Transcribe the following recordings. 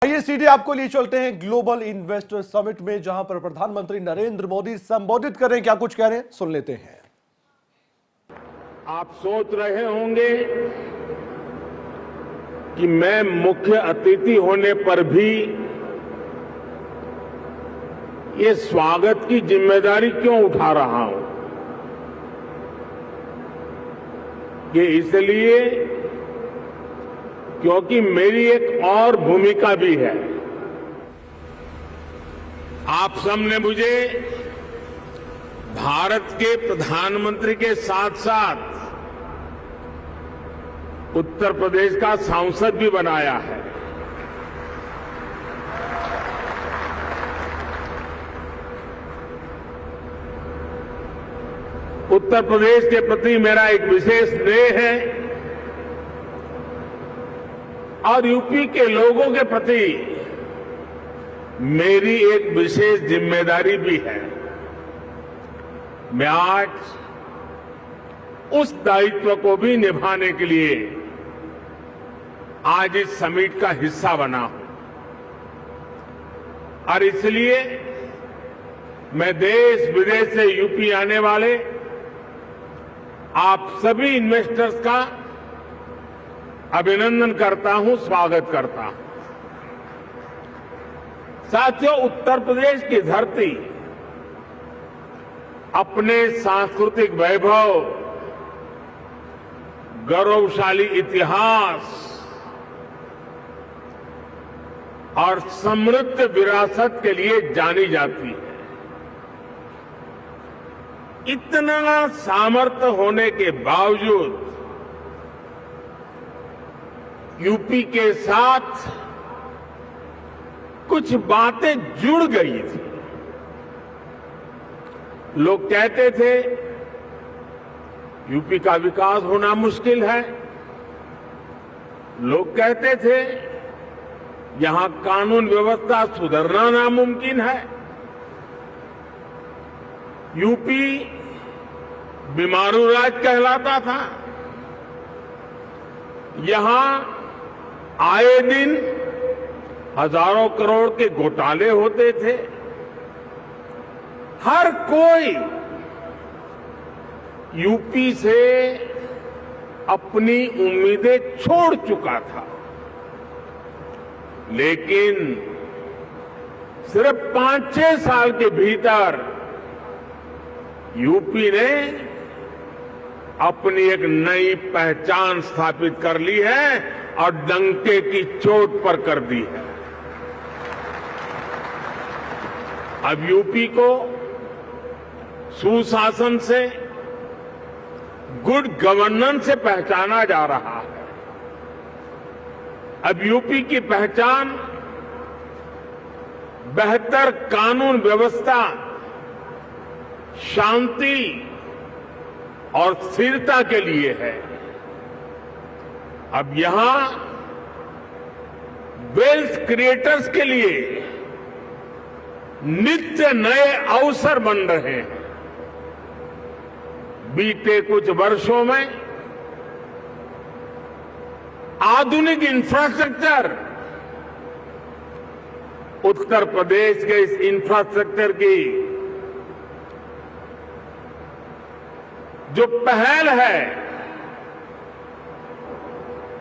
ये सीधे आपको लिए चलते हैं ग्लोबल इन्वेस्टर समिट में, जहां पर प्रधानमंत्री नरेंद्र मोदी संबोधित कर रहे हैं। क्या कुछ कह रहे हैं, सुन लेते हैं। आप सोच रहे होंगे कि मैं मुख्य अतिथि होने पर भी ये स्वागत की जिम्मेदारी क्यों उठा रहा हूं। ये इसलिए क्योंकि मेरी एक और भूमिका भी है। आप सबने मुझे भारत के प्रधानमंत्री के साथ साथ उत्तर प्रदेश का सांसद भी बनाया है। उत्तर प्रदेश के प्रति मेरा एक विशेष स्नेह है और यूपी के लोगों के प्रति मेरी एक विशेष जिम्मेदारी भी है। मैं आज उस दायित्व को भी निभाने के लिए आज इस समिट का हिस्सा बना हूं और इसलिए मैं देश विदेश से यूपी आने वाले आप सभी इन्वेस्टर्स का अभिनंदन करता हूं, स्वागत करता हूं। साथियों, उत्तर प्रदेश की धरती अपने सांस्कृतिक वैभव, गौरवशाली इतिहास और समृद्ध विरासत के लिए जानी जाती है। इतना सामर्थ्य होने के बावजूद यूपी के साथ कुछ बातें जुड़ गई थी। लोग कहते थे यूपी का विकास होना मुश्किल है। लोग कहते थे यहां कानून व्यवस्था सुधरना नामुमकिन है। यूपी बीमारू राज्य कहलाता था। यहां आए दिन हजारों करोड़ के घोटाले होते थे। हर कोई यूपी से अपनी उम्मीदें छोड़ चुका था। लेकिन सिर्फ 5-6 साल के भीतर यूपी ने अपनी एक नई पहचान स्थापित कर ली है और डंके की चोट पर कर दी है। अब यूपी को सुशासन से, गुड गवर्नेंस से पहचाना जा रहा है। अब यूपी की पहचान बेहतर कानून व्यवस्था, शांति और स्थिरता के लिए है। अब यहां वेल्थ क्रिएटर्स के लिए नित्य नए अवसर बन रहे हैं। बीते कुछ वर्षों में आधुनिक इंफ्रास्ट्रक्चर, उत्तर प्रदेश के इस इंफ्रास्ट्रक्चर की जो पहल है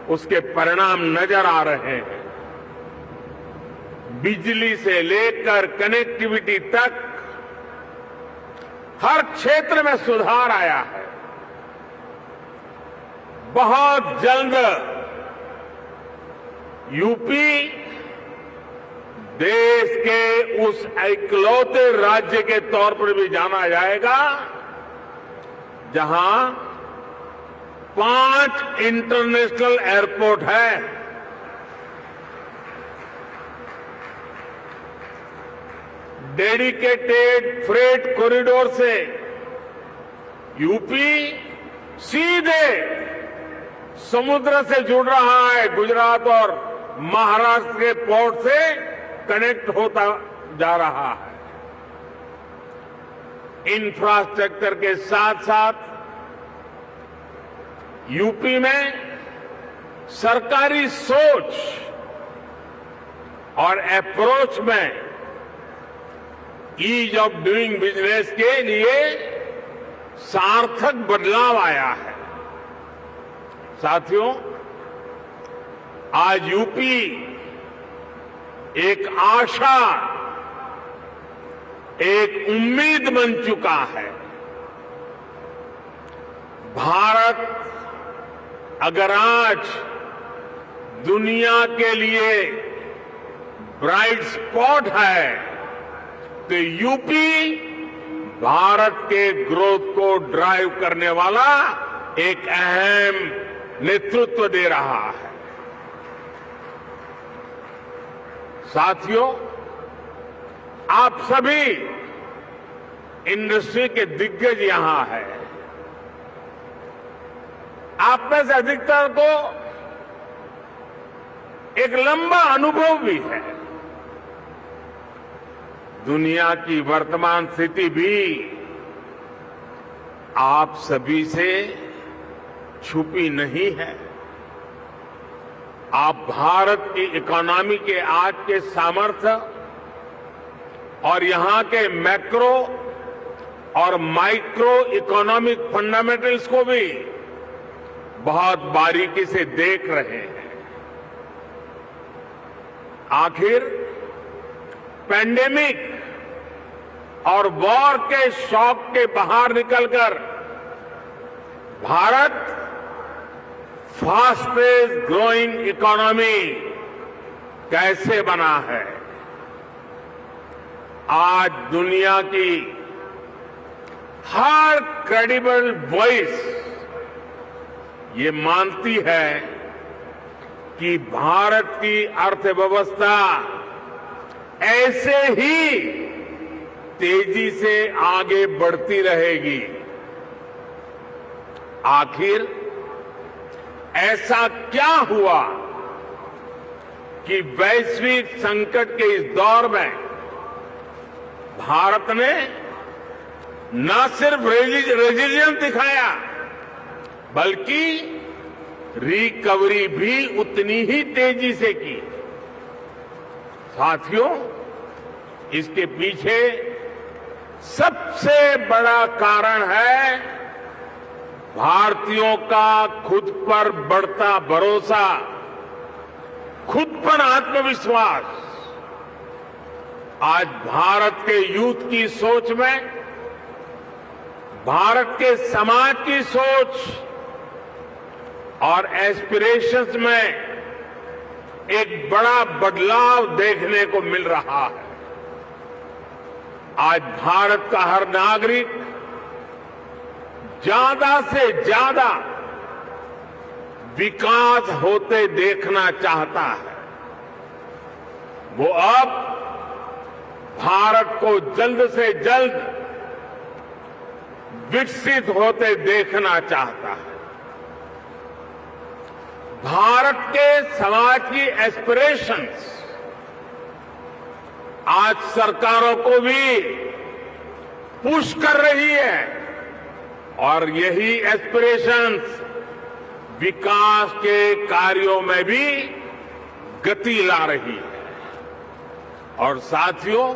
उसके परिणाम नजर आ रहे हैं। बिजली से लेकर कनेक्टिविटी तक हर क्षेत्र में सुधार आया है। बहुत जल्द यूपी देश के उस इकलौते राज्य के तौर पर भी जाना जाएगा जहां 5 इंटरनेशनल एयरपोर्ट है। डेडिकेटेड फ्रेट कॉरिडोर से यूपी सीधे समुद्र से जुड़ रहा है। गुजरात और महाराष्ट्र के पोर्ट से कनेक्ट होता जा रहा है। इंफ्रास्ट्रक्चर के साथ साथ यूपी में सरकारी सोच और अप्रोच में ईज ऑफ डूइंग बिजनेस के लिए सार्थक बदलाव आया है। साथियों, आज यूपी एक आशा, एक उम्मीद बन चुका है। भारत अगर आज दुनिया के लिए ब्राइट स्पॉट है तो यूपी भारत के ग्रोथ को ड्राइव करने वाला एक अहम नेतृत्व दे रहा है। साथियों, आप सभी इंडस्ट्री के दिग्गज यहां हैं। आप में से अधिकतर को एक लंबा अनुभव भी है। दुनिया की वर्तमान स्थिति भी आप सभी से छुपी नहीं है। आप भारत की इकोनॉमी के आज के सामर्थ्य और यहां के मैक्रो और माइक्रो इकोनॉमिक फंडामेंटल्स को भी बहुत बारीकी से देख रहे हैं। आखिर पैंडेमिक और वॉर के शॉक के बाहर निकलकर भारत फास्टेस्ट ग्रोइंग इकोनॉमी कैसे बना है? आज दुनिया की हर क्रेडिबल वॉइस ये मानती है कि भारत की अर्थव्यवस्था ऐसे ही तेजी से आगे बढ़ती रहेगी। आखिर ऐसा क्या हुआ कि वैश्विक संकट के इस दौर में भारत ने न सिर्फ रेजिलियंस दिखाया बल्कि रिकवरी भी उतनी ही तेजी से की। साथियों, इसके पीछे सबसे बड़ा कारण है भारतीयों का खुद पर बढ़ता भरोसा, खुद पर आत्मविश्वास। आज भारत के यूथ की सोच में, भारत के समाज की सोच और एस्पिरेशंस में एक बड़ा बदलाव देखने को मिल रहा है। आज भारत का हर नागरिक ज्यादा से ज्यादा विकास होते देखना चाहता है। वो अब भारत को जल्द से जल्द विकसित होते देखना चाहता है। भारत के समाज की एस्पिरेशंस आज सरकारों को भी पुश कर रही है और यही एस्पिरेशंस विकास के कार्यों में भी गति ला रही है। और साथियों,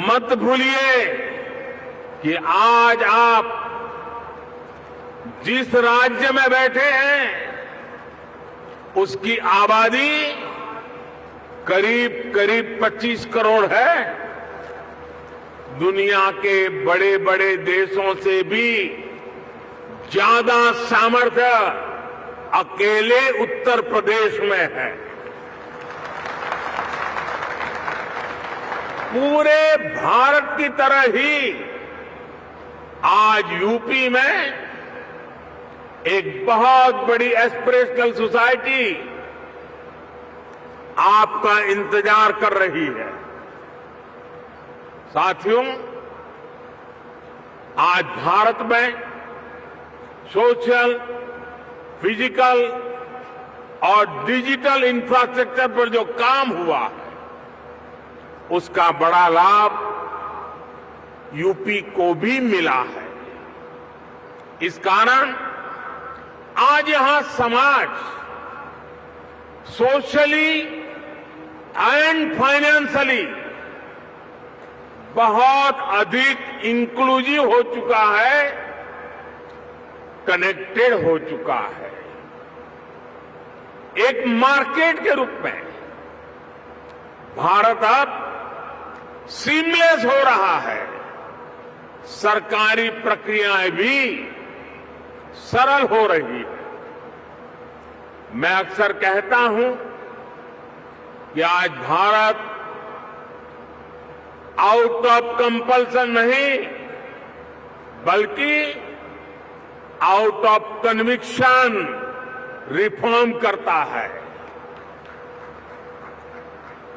मत भूलिए कि आज आप जिस राज्य में बैठे हैं उसकी आबादी करीब 25 करोड़ है। दुनिया के बड़े बड़े देशों से भी ज्यादा सामर्थ्य अकेले उत्तर प्रदेश में है। पूरे भारत की तरह ही आज यूपी में एक बहुत बड़ी एस्पिरेशनल सोसाइटी आपका इंतजार कर रही है। साथियों, आज भारत में सोशल, फिजिकल और डिजिटल इंफ्रास्ट्रक्चर पर जो काम हुआ है उसका बड़ा लाभ यूपी को भी मिला है। इस कारण आज यहां समाज सोशली एंड फाइनेंशियली बहुत अधिक इंक्लूसिव हो चुका है, कनेक्टेड हो चुका है। एक मार्केट के रूप में भारत अब सीमलेस हो रहा है। सरकारी प्रक्रियाएं भी सरल हो रही है। मैं अक्सर कहता हूं कि आज भारत आउट ऑफ कंपल्सन नहीं, बल्कि आउट ऑफ कन्विक्शन रिफॉर्म करता है।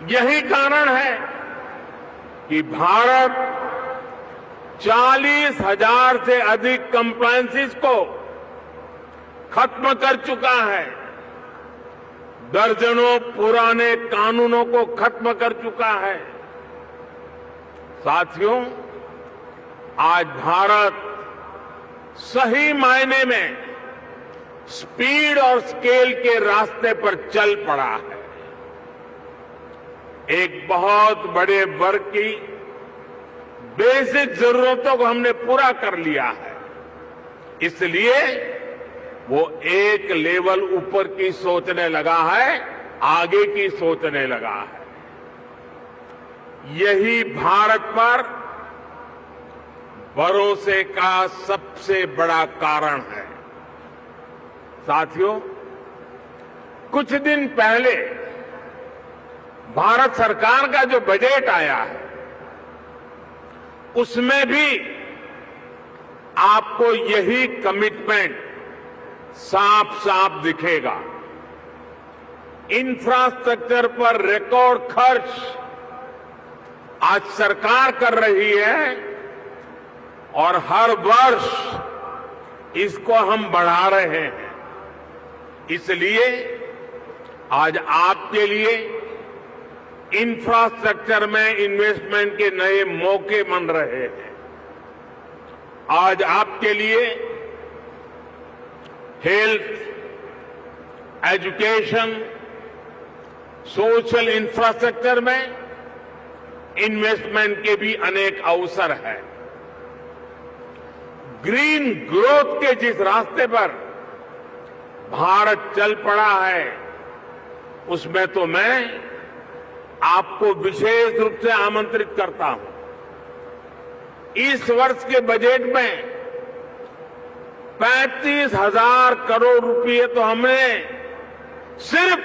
यही कारण है कि भारत 40,000 से अधिक कंप्लायंसेस को खत्म कर चुका है, दर्जनों पुराने कानूनों को खत्म कर चुका है। साथियों, आज भारत सही मायने में स्पीड और स्केल के रास्ते पर चल पड़ा है। एक बहुत बड़े वर्ग की बेसिक जरूरतों को हमने पूरा कर लिया है, इसलिए वो एक लेवल ऊपर की सोचने लगा है, आगे की सोचने लगा है। यही भारत पर भरोसे का सबसे बड़ा कारण है। साथियों, कुछ दिन पहले भारत सरकार का जो बजट आया है, उसमें भी आपको यही कमिटमेंट साफ साफ दिखेगा। इंफ्रास्ट्रक्चर पर रिकॉर्ड खर्च आज सरकार कर रही है और हर वर्ष इसको हम बढ़ा रहे हैं। इसलिए आज आपके लिए इंफ्रास्ट्रक्चर में इन्वेस्टमेंट के नए मौके बन रहे हैं। आज आपके लिए हेल्थ, एजुकेशन, सोशल इंफ्रास्ट्रक्चर में इन्वेस्टमेंट के भी अनेक अवसर हैं। ग्रीन ग्रोथ के जिस रास्ते पर भारत चल पड़ा है, उसमें तो मैं आपको विशेष रूप से आमंत्रित करता हूं। इस वर्ष के बजट में 35,000 करोड़ रुपए तो हमने सिर्फ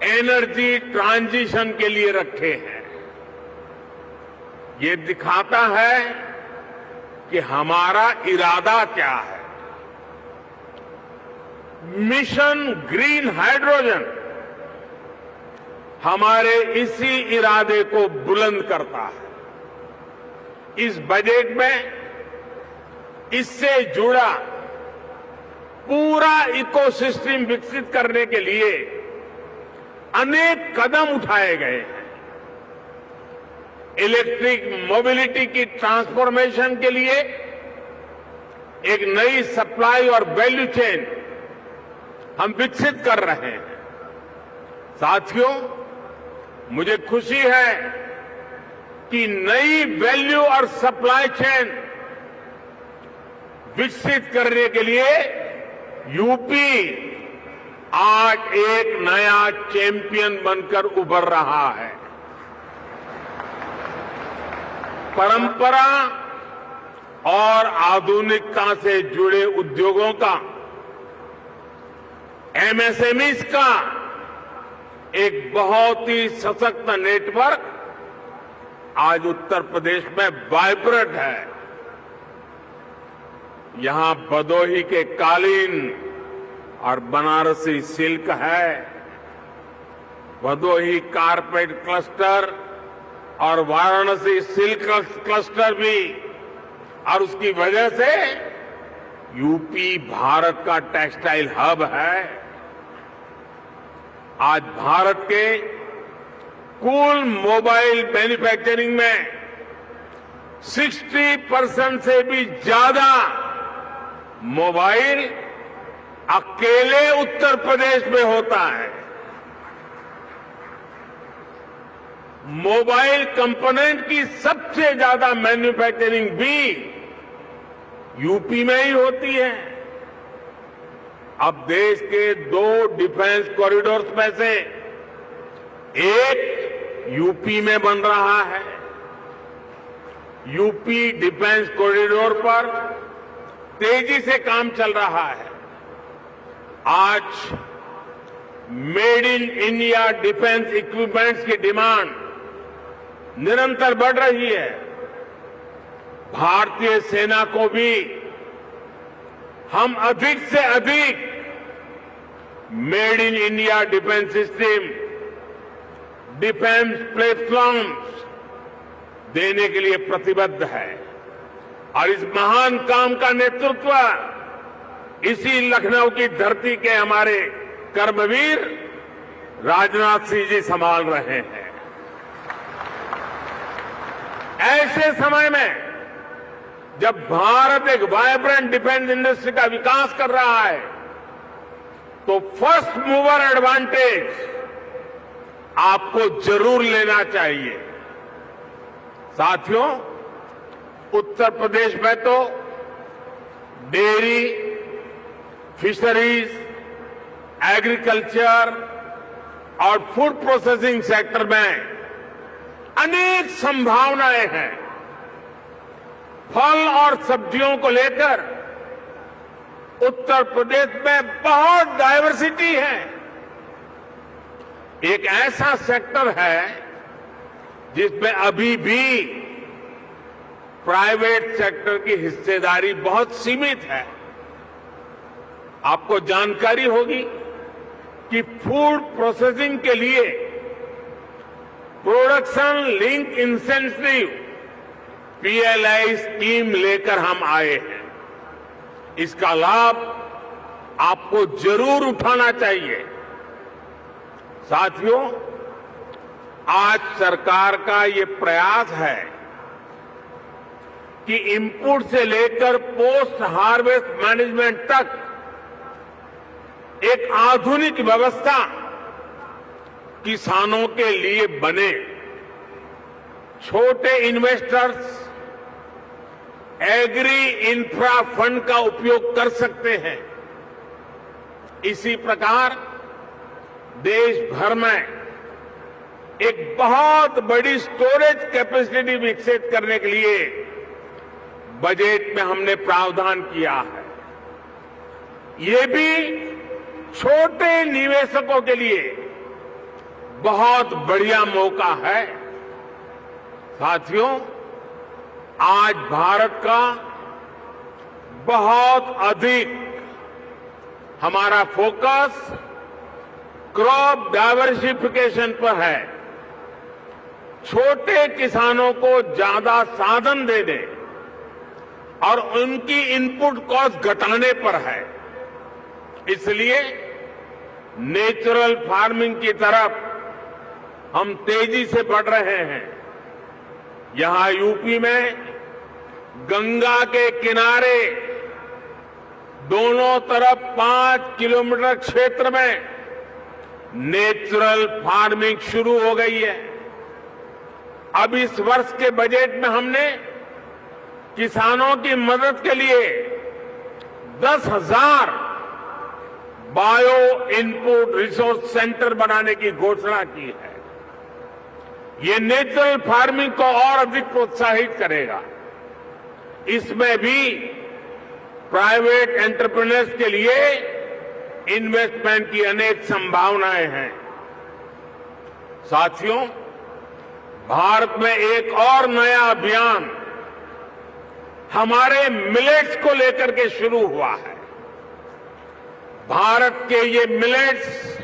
एनर्जी ट्रांजिशन के लिए रखे हैं। ये दिखाता है कि हमारा इरादा क्या है। मिशन ग्रीन हाइड्रोजन हमारे इसी इरादे को बुलंद करता है। इस बजट में इससे जुड़ा पूरा इकोसिस्टम विकसित करने के लिए अनेक कदम उठाए गए हैं। इलेक्ट्रिक मोबिलिटी की ट्रांसफॉर्मेशन के लिए एक नई सप्लाई और वैल्यू चेन हम विकसित कर रहे हैं। साथियों, मुझे खुशी है कि नई वैल्यू और सप्लाई चेन विकसित करने के लिए यूपी आज एक नया चैंपियन बनकर उभर रहा है। परंपरा और आधुनिकता से जुड़े उद्योगों का, एमएसएमईज का एक बहुत ही सशक्त नेटवर्क आज उत्तर प्रदेश में वाइब्रेंट है। यहां भदोही के कालीन और बनारसी सिल्क है, भदोही कारपेट क्लस्टर और वाराणसी सिल्क क्लस्टर भी, और उसकी वजह से यूपी भारत का टेक्सटाइल हब है। आज भारत के कुल मोबाइल मैन्युफैक्चरिंग में 60% से भी ज्यादा मोबाइल अकेले उत्तर प्रदेश में होता है। मोबाइल कंपोनेंट की सबसे ज्यादा मैन्युफैक्चरिंग भी यूपी में ही होती है। अब देश के 2 डिफेंस कॉरिडोर्स में से एक यूपी में बन रहा है। यूपी डिफेंस कॉरिडोर पर तेजी से काम चल रहा है। आज made in India defence equipments की डिमांड निरंतर बढ़ रही है। भारतीय सेना को भी हम अधिक से अधिक made in India defence system, defence platforms देने के लिए प्रतिबद्ध है और इस महान काम का नेतृत्व इसी लखनऊ की धरती के हमारे कर्मवीर राजनाथ सिंह जी संभाल रहे हैं। ऐसे समय में जब भारत एक वाइब्रेंट डिफेंस इंडस्ट्री का विकास कर रहा है तो फर्स्ट मूवर एडवांटेज आपको जरूर लेना चाहिए। साथियों, उत्तर प्रदेश में तो डेयरी, फिशरीज, एग्रीकल्चर और फूड प्रोसेसिंग सेक्टर में अनेक संभावनाएं हैं। फल और सब्जियों को लेकर उत्तर प्रदेश में बहुत डायवर्सिटी है। एक ऐसा सेक्टर है जिसमें अभी भी प्राइवेट सेक्टर की हिस्सेदारी बहुत सीमित है। आपको जानकारी होगी कि फूड प्रोसेसिंग के लिए production link incentive PLI scheme लेकर हम आए हैं। इसका लाभ आपको जरूर उठाना चाहिए। साथियों, आज सरकार का ये प्रयास है कि इनपुट से लेकर पोस्ट हार्वेस्ट मैनेजमेंट तक एक आधुनिक व्यवस्था किसानों के लिए बने। छोटे इन्वेस्टर्स एग्री इंफ्रा फंड का उपयोग कर सकते हैं। इसी प्रकार देश भर में एक बहुत बड़ी स्टोरेज कैपेसिटी विकसित करने के लिए बजट में हमने प्रावधान किया है। ये भी छोटे निवेशकों के लिए बहुत बढ़िया मौका है। साथियों, आज भारत का बहुत अधिक हमारा फोकस क्रॉप डाइवर्सिफिकेशन पर है। छोटे किसानों को ज्यादा साधन देने और उनकी इनपुट कॉस्ट घटाने पर है। इसलिए नेचुरल फार्मिंग की तरफ हम तेजी से बढ़ रहे हैं। यहां यूपी में गंगा के किनारे दोनों तरफ 5 किलोमीटर क्षेत्र में नेचुरल फार्मिंग शुरू हो गई है। अब इस वर्ष के बजट में हमने किसानों की मदद के लिए 10,000 बायो इनपुट रिसोर्स सेंटर बनाने की घोषणा की है। ये नेचुरल फार्मिंग को और अधिक प्रोत्साहित करेगा। इसमें भी प्राइवेट एंटरप्रेन्योर्स के लिए इन्वेस्टमेंट की अनेक संभावनाएं हैं। साथियों, भारत में एक और नया अभियान हमारे मिलेट्स को लेकर के शुरू हुआ है। भारत के ये मिलेट्स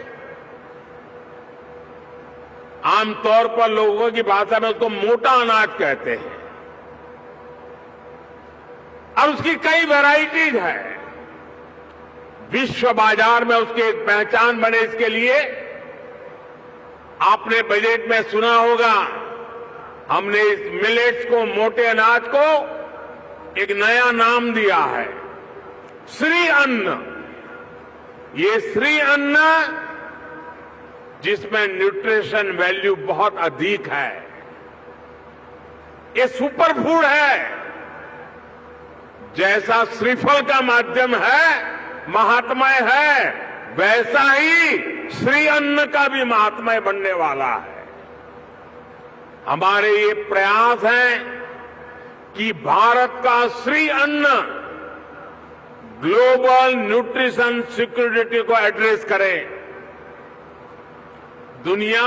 आमतौर पर लोगों की भाषा में उसको मोटा अनाज कहते हैं और उसकी कई वैरायटीज है। विश्व बाजार में उसकी एक पहचान बने, इसके लिए आपने बजट में सुना होगा, हमने इस मिलेट्स को, मोटे अनाज को एक नया नाम दिया है, श्री अन्न। ये श्री अन्न जिसमें न्यूट्रिशन वैल्यू बहुत अधिक है। ये सुपर फूड है। जैसा श्रीफल का माध्यम है, महात्मय है, वैसा ही श्री अन्न का भी महात्मय बनने वाला है। हमारे ये प्रयास है कि भारत का श्री अन्न ग्लोबल न्यूट्रिशन सिक्योरिटी को एड्रेस करे। दुनिया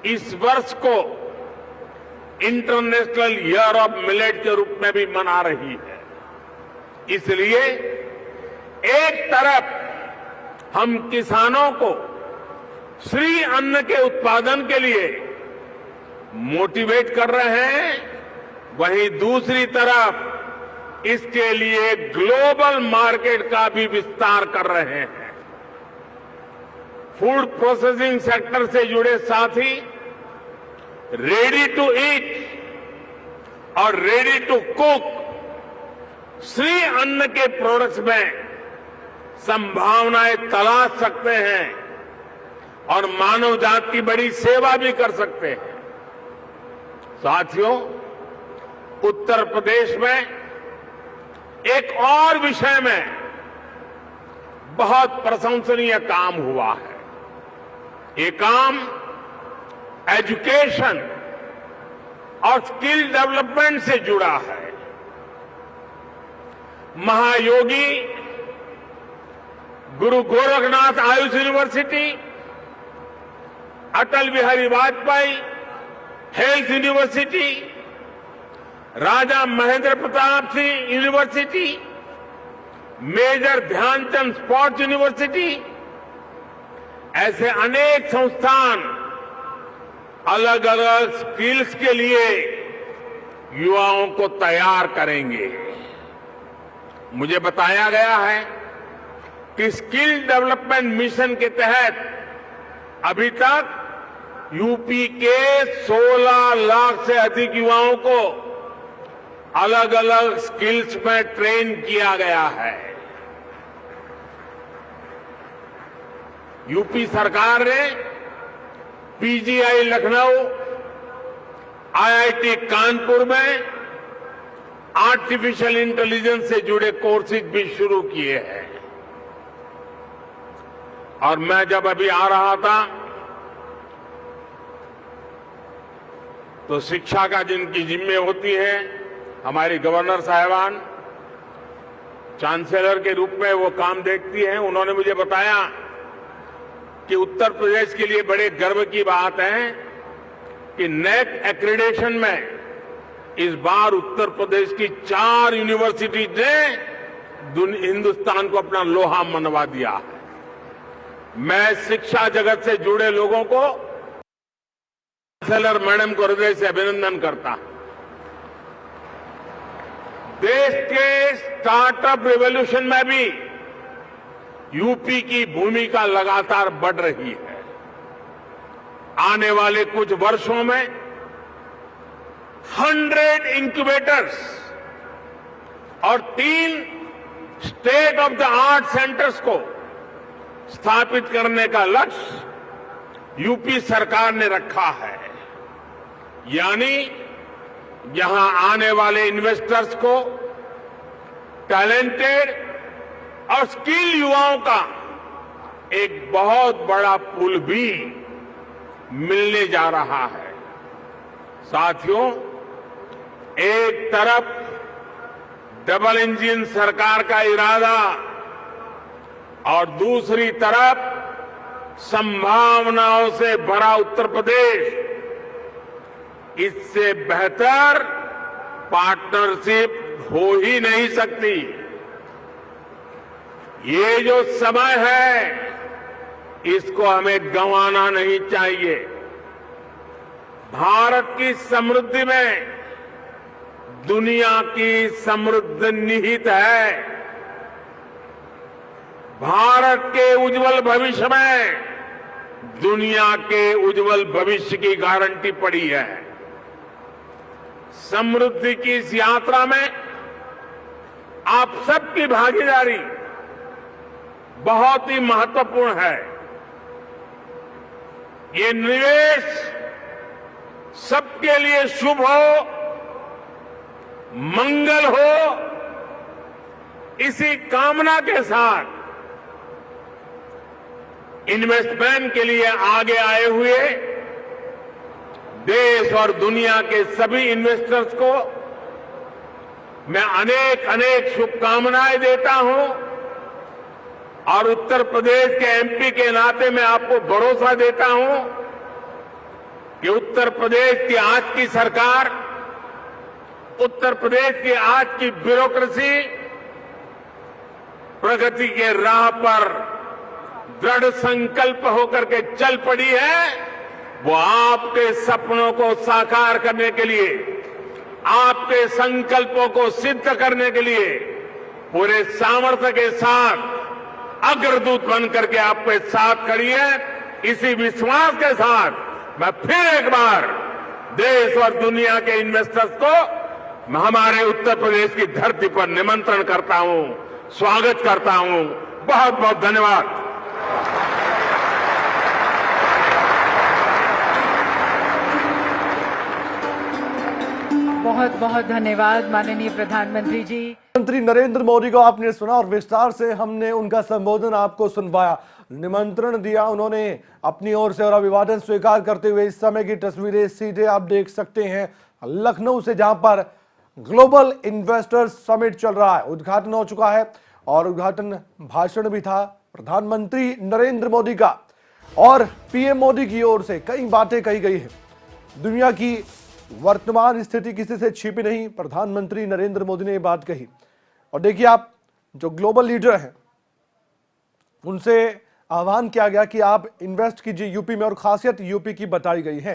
इस वर्ष को इंटरनेशनल ईयर ऑफ मिलेट के रूप में भी मना रही है। इसलिए एक तरफ हम किसानों को श्री अन्न के उत्पादन के लिए मोटिवेट कर रहे हैं, वहीं दूसरी तरफ इसके लिए ग्लोबल मार्केट का भी विस्तार कर रहे हैं। फूड प्रोसेसिंग सेक्टर से जुड़े साथी रेडी टू ईट और रेडी टू कुक श्री अन्न के प्रोडक्ट्स में संभावनाएं तलाश सकते हैं और मानव जाति की बड़ी सेवा भी कर सकते हैं। साथियों, उत्तर प्रदेश में एक और विषय में बहुत प्रशंसनीय काम हुआ है। ये काम एजुकेशन और स्किल डेवलपमेंट से जुड़ा है। Mahayogi Guru Gorakhnath Ayush university, Atal Bihari Vajpayee health university, Raja Mahendra Pratap Singh university, major Dhyan Chand sports university, ऐसे अनेक संस्थान अलग अलग स्किल्स के लिए युवाओं को तैयार करेंगे। मुझे बताया गया है कि स्किल डेवलपमेंट मिशन के तहत अभी तक यूपी के 16 लाख से अधिक युवाओं को अलग अलग स्किल्स में ट्रेन किया गया है। यूपी सरकार ने पीजीआई लखनऊ, आईआईटी कानपुर में आर्टिफिशियल इंटेलिजेंस से जुड़े कोर्सेज भी शुरू किए हैं। और मैं जब अभी आ रहा था तो शिक्षा का जिनकी जिम्मे होती है, हमारी गवर्नर साहिबान चांसलर के रूप में वो काम देखती हैं। उन्होंने मुझे बताया कि उत्तर प्रदेश के लिए बड़े गर्व की बात है कि नेक एक्रेडिटेशन में इस बार उत्तर प्रदेश की 4 यूनिवर्सिटीज ने हिंदुस्तान को अपना लोहा मनवा दिया है। मैं शिक्षा जगत से जुड़े लोगों को, चांसलर मैडम को हृदय से अभिनंदन करता हूं। देश के स्टार्टअप रिवॉल्यूशन में भी यूपी की भूमिका लगातार बढ़ रही है। आने वाले कुछ वर्षों में 100 इंक्यूबेटर्स और 3 state of the art centres को स्थापित करने का लक्ष्य यूपी सरकार ने रखा है। यानी यहां आने वाले इन्वेस्टर्स को टैलेंटेड और स्किल युवाओं का एक बहुत बड़ा पूल भी मिलने जा रहा है। साथियों, एक तरफ डबल इंजन सरकार का इरादा और दूसरी तरफ संभावनाओं से भरा उत्तर प्रदेश, इससे बेहतर पार्टनरशिप हो ही नहीं सकती। ये जो समय है इसको हमें गंवाना नहीं चाहिए। भारत की समृद्धि में दुनिया की समृद्धि निहित है। भारत के उज्जवल भविष्य में दुनिया के उज्जवल भविष्य की गारंटी पड़ी है। समृद्धि की इस यात्रा में आप सबकी भागीदारी बहुत ही महत्वपूर्ण है। ये निवेश सबके लिए शुभ हो, मंगल हो, इसी कामना के साथ इन्वेस्टमेंट के लिए आगे आए हुए देश और दुनिया के सभी इन्वेस्टर्स को मैं अनेक अनेक शुभकामनाएं देता हूं और उत्तर प्रदेश के एमपी के नाते मैं आपको भरोसा देता हूं कि उत्तर प्रदेश की आज की सरकार, उत्तर प्रदेश की आज की ब्यूरोक्रेसी प्रगति के राह पर दृढ़ संकल्प होकर के चल पड़ी है। वो आपके सपनों को साकार करने के लिए, आपके संकल्पों को सिद्ध करने के लिए पूरे सामर्थ्य के साथ अग्रदूत बन करके आपके साथ खड़ी है। इसी विश्वास के साथ मैं फिर एक बार देश और दुनिया के इन्वेस्टर्स को मैं हमारे उत्तर प्रदेश की धरती पर निमंत्रण करता हूं, स्वागत करता हूं। बहुत बहुत धन्यवाद। बहुत बहुत धन्यवाद माननीय प्रधानमंत्री जी। प्रधानमंत्री नरेंद्र मोदी को आपने सुना और विस्तार से हमने उनका संबोधन आपको सुनवाया। निमंत्रण दिया उन्होंने अपनी ओर से और अभिवादन स्वीकार करते हुए इस समय की तस्वीरें सीधे आप देख सकते हैं लखनऊ से, जहां पर ग्लोबल इन्वेस्टर्स समिट चल रहा है। उद्घाटन हो चुका है और उद्घाटन भाषण भी था प्रधानमंत्री नरेंद्र मोदी का और पीएम मोदी की ओर से कई बातें कही गई है। दुनिया की वर्तमान स्थिति किसी से छिपी नहीं, प्रधानमंत्री नरेंद्र मोदी ने ये बात कही। और देखिए, आप जो ग्लोबल लीडर हैं उनसे आह्वान किया गया कि आप इन्वेस्ट कीजिए यूपी में, और खासियत यूपी की बताई गई है।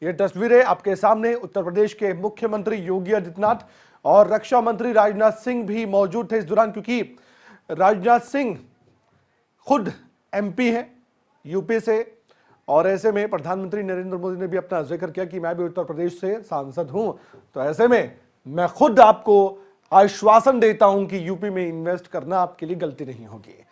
ये तस्वीरें आपके सामने उत्तर प्रदेश के मुख्यमंत्री योगी आदित्यनाथ और रक्षा मंत्री राजनाथ सिंह भी मौजूद थे इस दौरान, क्योंकि राजनाथ सिंह खुद एमपी हैं यूपी से, और ऐसे में प्रधानमंत्री नरेंद्र मोदी ने भी अपना जिक्र किया कि मैं भी उत्तर प्रदेश से सांसद हूं, तो ऐसे में मैं खुद आपको आश्वासन देता हूं कि यूपी में इन्वेस्ट करना आपके लिए गलती नहीं होगी।